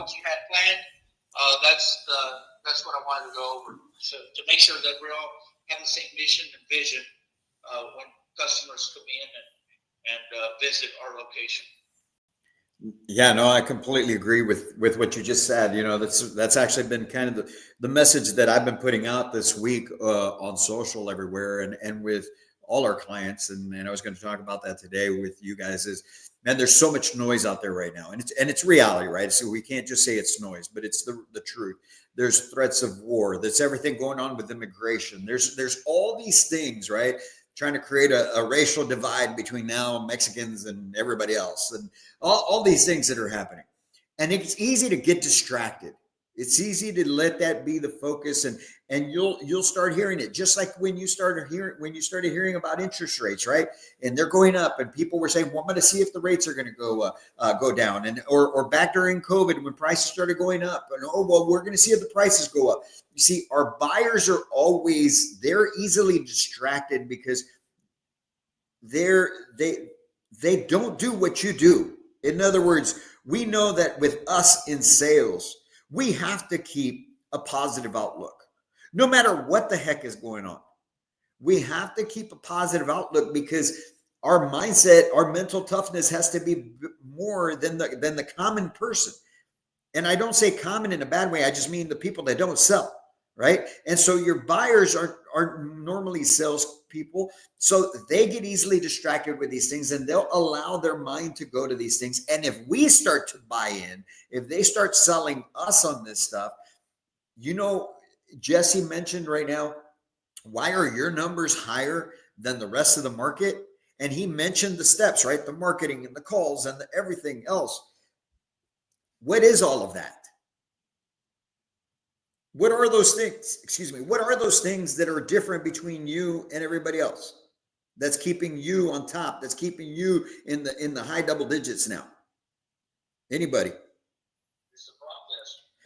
what you had planned. That's what I wanted to go over, so to make sure that we're all have the same mission and vision when customers come in and visit our location. Yeah, no, I completely agree with what you just said. That's actually been kind of the message that I've been putting out this week on social everywhere and with all our clients. And I was going to talk about that today with you guys is, man, there's so much noise out there right now, and it's reality, right? So we can't just say it's noise, but it's the truth. There's threats of war. There's everything going on with immigration. There's all these things, right? Trying to create a racial divide between now Mexicans and everybody else, and all these things that are happening. And it's easy to get distracted. It's easy to let that be the focus, and you'll start hearing it, just like when you started hearing about interest rates, right? And they're going up, and people were saying, "Well, I'm going to see if the rates are going to go down," and or back during COVID when prices started going up, and we're going to see if the prices go up. You see, our buyers are they're easily distracted because they don't do what you do. In other words, we know that with us in sales, we have to keep a positive outlook. No matter what the heck is going on, we have to keep a positive outlook because our mindset, our mental toughness has to be more than the common person. And I don't say common in a bad way. I just mean the people that don't sell, right? And so your buyers are normally salespeople, so they get easily distracted with these things, and they'll allow their mind to go to these things. And if we start to buy in, if they start selling us on this stuff, Jesse mentioned right now, why are your numbers higher than the rest of the market? And he mentioned the steps, right? The marketing and the calls and everything else. What is all of that? What are those things? Excuse me. What are those things that are different between you and everybody else? That's keeping you on top. That's keeping you in the high double digits now. Anybody?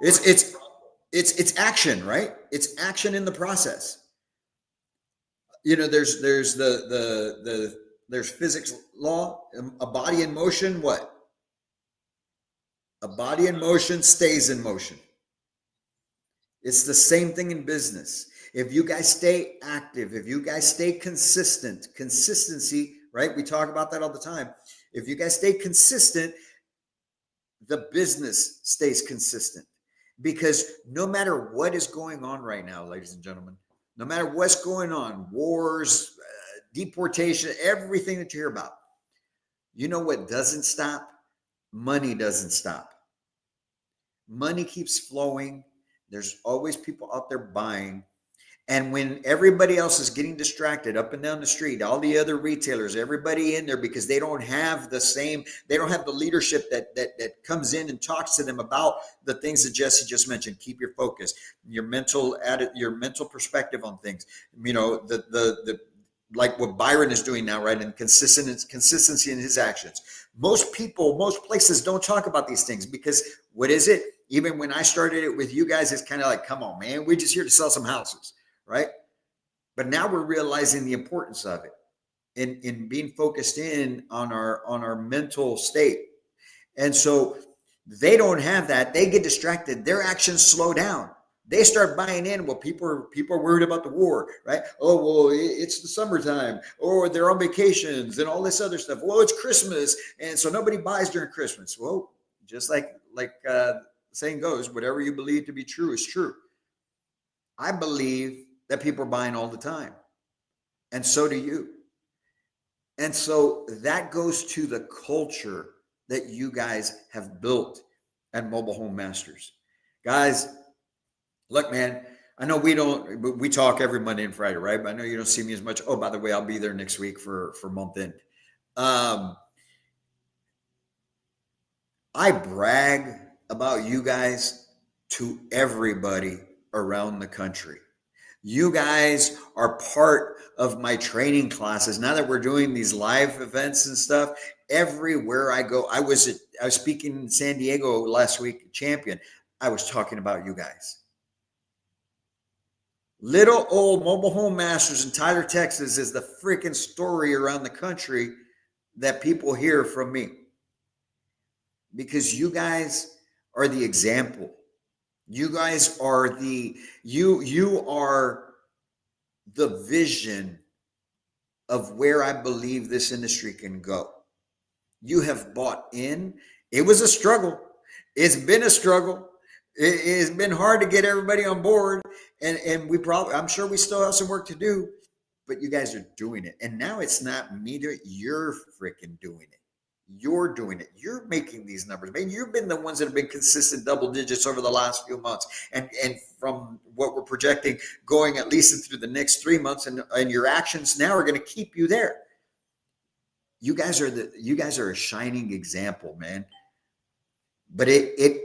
It's action, right? It's action in the process. There's there's physics law, a body in motion. What? A body in motion stays in motion. It's the same thing in business. If you guys stay active, if you guys stay consistency, right? We talk about that all the time. If you guys stay consistent, the business stays consistent. Because no matter what is going on right now, ladies and gentlemen, no matter what's going on, wars, deportation, everything that you hear about, you know what doesn't stop? Money doesn't stop. Money keeps flowing. There's always people out there buying. And when everybody else is getting distracted up and down the street, all the other retailers, everybody in there, because they don't have the leadership that comes in and talks to them about the things that Jesse just mentioned. Keep your focus, your mental perspective on things. The like what Byron is doing now, right? And consistency in his actions. Most places don't talk about these things because what is it? Even when I started it with you guys, it's kind of like, come on, man, we're just here to sell some houses, right? But now we're realizing the importance of it in being focused in on our mental state. And so they don't have that. They get distracted. Their actions slow down. They start buying in. Well, people are worried about the war, right? Oh, well, it's the summertime, or they're on vacations and all this other stuff. Well, it's Christmas, and so nobody buys during Christmas. Well, just like the saying goes, whatever you believe to be true is true. I believe that people are buying all the time, and so do you. And so that goes to the culture that you guys have built at Mobile Home Masters. Guys, look, man, I know we talk every Monday and Friday, right? But I know you don't see me as much. Oh, by the way, I'll be there next week for month end. I brag about you guys to everybody around the country. You guys are part of my training classes. Now that we're doing these live events and stuff, everywhere I go, I was speaking in San Diego last week, Champion. I was talking about you guys. Little old Mobile Home Masters in Tyler, Texas is the freaking story around the country that people hear from me. Because you guys are the example. You guys are you are the vision of where I believe this industry can go. You have bought in. It was a struggle. It's been a struggle. It's been hard to get everybody on board, and I'm sure we still have some work to do, but you guys are doing it. And now it's not me doing it, you're freaking doing it. You're doing it. You're making these numbers. Man, you've been the ones that have been consistent double digits over the last few months. And from what we're projecting going at least through the next 3 months, and your actions now are going to keep you there. You guys are a shining example, man. But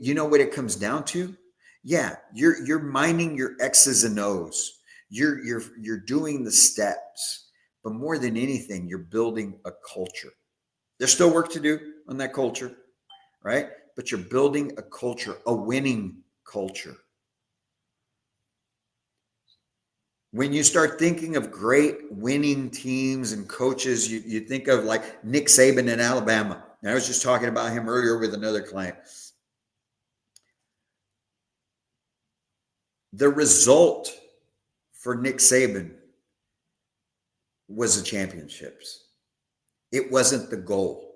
you know what it comes down to? Yeah, you're minding your X's and O's. You're doing the steps, but more than anything, you're building a culture. There's still work to do on that culture, right? But you're building a culture, a winning culture. When you start thinking of great winning teams and coaches, you think of like Nick Saban in Alabama. And I was just talking about him earlier with another client. The result for Nick Saban was the championships. It wasn't the goal.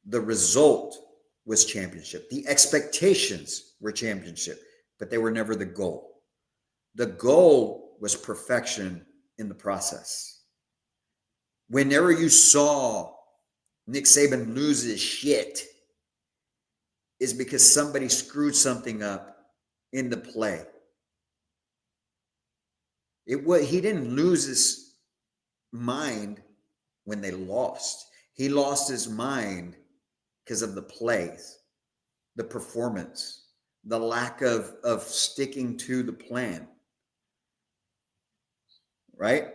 The result was championship. The expectations were championship, but they were never the goal. The goal was perfection in the process. Whenever you saw Nick Saban lose his shit, is because somebody screwed something up in the play. He didn't lose his mind when they lost. He lost his mind because of the plays, the performance, the lack of sticking to the plan. Right?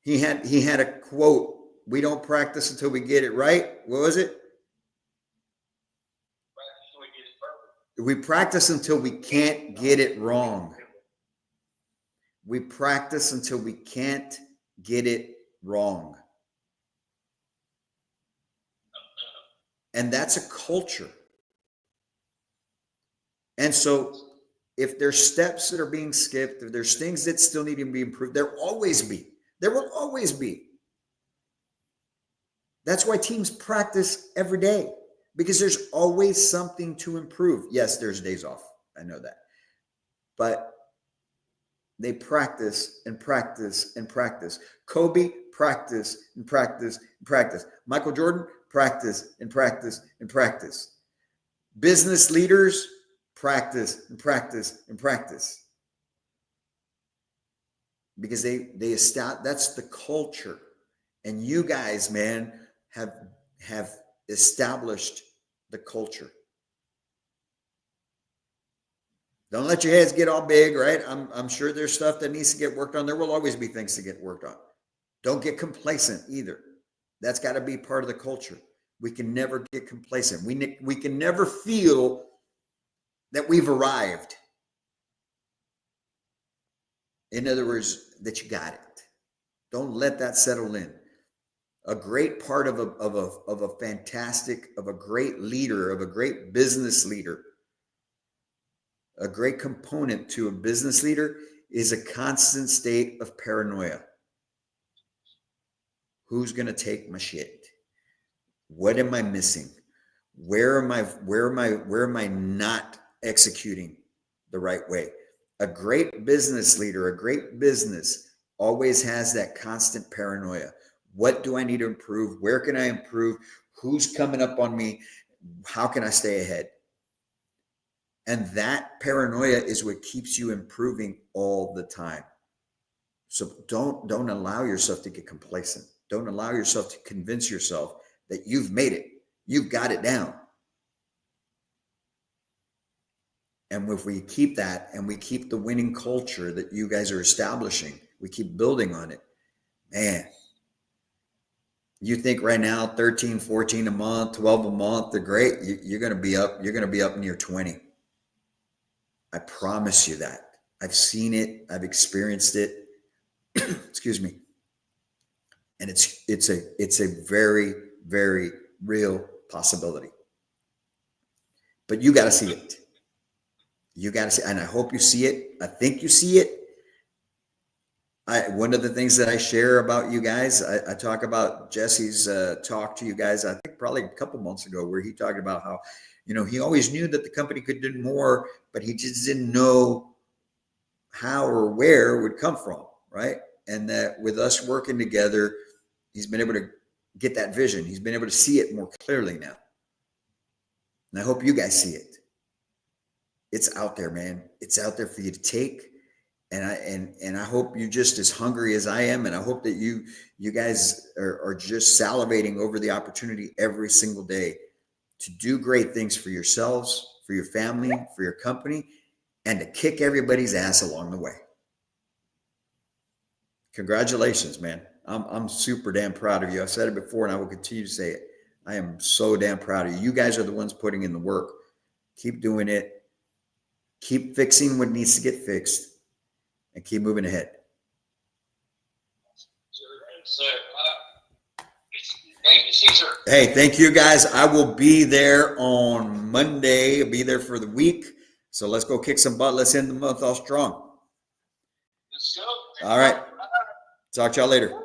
He had a quote, "We don't practice until we get it right." What was it? We practice until we can't get it wrong. We practice until we can't get it wrong. And that's a culture. And so if there's steps that are being skipped, if there's things that still need to be improved, there will always be. There will always be. That's why teams practice every day, because there's always something to improve. Yes, there's days off. I know that. But they practice and practice and practice. Kobe, practice and practice and practice. Michael Jordan, practice and practice and practice. Business leaders, practice and practice and practice. Because they establish, that's the culture. And you guys, man, have established the culture. Don't let your heads get all big, right? I'm sure there's stuff that needs to get worked on. There will always be things to get worked on. Don't get complacent either. That's got to be part of the culture. We can never get complacent. We can never feel that we've arrived. In other words, that you got it. Don't let that settle in. A great part of a great leader, of a great business leader, a great component to a business leader is a constant state of paranoia. Who's going to take my shit? What am I missing? Where am I not executing the right way? A great business leader, a great business always has that constant paranoia. What do I need to improve? Where can I improve? Who's coming up on me? How can I stay ahead? And that paranoia is what keeps you improving all the time. So don't allow yourself to get complacent. Don't allow yourself to convince yourself that you've made it. You've got it down. And if we keep that, and we keep the winning culture that you guys are establishing, we keep building on it, man, you think right now 13, 14 a month, 12 a month, they're great. You're going to be up near 20. I promise you that. I've seen it. I've experienced it. Excuse me. And it's a very, very real possibility. but you got to see it. You got to see, and I hope you see it. I think you see it. One of the things that I share about you guys, I talk about Jesse's talk to you guys, I think probably a couple months ago, where he talked about how, he always knew that the company could do more, but he just didn't know how or where it would come from, right? And that with us working together, he's been able to get that vision. He's been able to see it more clearly now. And I hope you guys see it. It's out there, man. It's out there for you to take. And I hope you're just as hungry as I am. And I hope that you guys are just salivating over the opportunity every single day to do great things for yourselves, for your family, for your company, and to kick everybody's ass along the way. Congratulations, man. I'm super damn proud of you. I've said it before and I will continue to say it. I am so damn proud of you. You guys are the ones putting in the work. Keep doing it. Keep fixing what needs to get fixed. And keep moving ahead. Thank you, Caesar. Hey, thank you guys. I will be there on Monday. I'll be there for the week. So let's go kick some butt. Let's end the month off strong. Let's go. All right. Talk to y'all later.